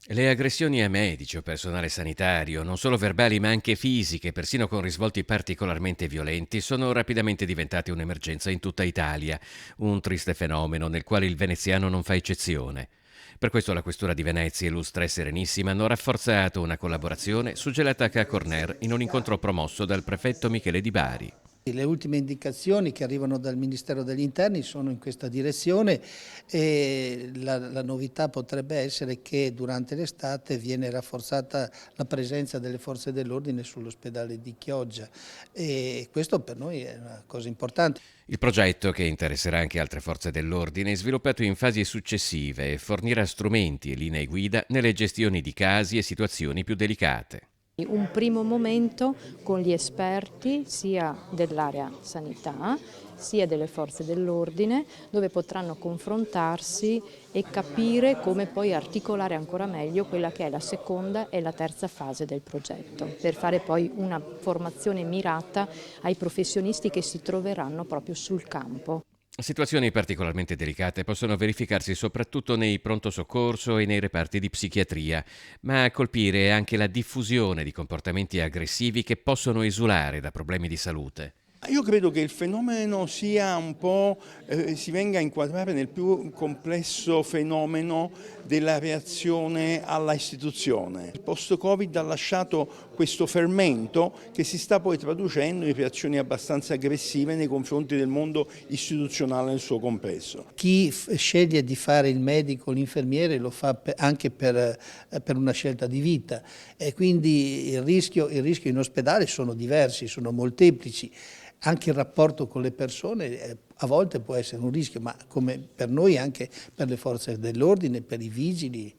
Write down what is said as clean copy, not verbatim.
Le aggressioni a medici o personale sanitario, non solo verbali ma anche fisiche, persino con risvolti particolarmente violenti, sono rapidamente diventate un'emergenza in tutta Italia, un triste fenomeno nel quale il veneziano non fa eccezione. Per questo la Questura di Venezia e l'Ustra e Serenissima hanno rafforzato una collaborazione suggellata a Corner in un incontro promosso dal prefetto Michele Di Bari. Le ultime indicazioni che arrivano dal Ministero degli Interni sono in questa direzione e la novità potrebbe essere che durante l'estate viene rafforzata la presenza delle forze dell'ordine sull'ospedale di Chioggia e questo per noi è una cosa importante. Il progetto, che interesserà anche altre forze dell'ordine, è sviluppato in fasi successive e fornirà strumenti e linee guida nelle gestioni di casi e situazioni più delicate. Un primo momento con gli esperti sia dell'area sanità sia delle forze dell'ordine, dove potranno confrontarsi e capire come poi articolare ancora meglio quella che è la seconda e la terza fase del progetto, per fare poi una formazione mirata ai professionisti che si troveranno proprio sul campo. Situazioni particolarmente delicate possono verificarsi soprattutto nei pronto soccorso e nei reparti di psichiatria, ma a colpire è anche la diffusione di comportamenti aggressivi che possono esulare da problemi di salute. Io credo che il fenomeno sia un po', si venga a inquadrare nel più complesso fenomeno della reazione alla istituzione. Il post-Covid ha lasciato questo fermento che si sta poi traducendo in reazioni abbastanza aggressive nei confronti del mondo istituzionale nel suo complesso. Chi sceglie di fare il medico, l'infermiere lo fa anche per una scelta di vita e quindi il rischio in ospedale sono diversi, sono molteplici. Anche il rapporto con le persone a volte può essere un rischio, ma come per noi anche per le forze dell'ordine, per i vigili.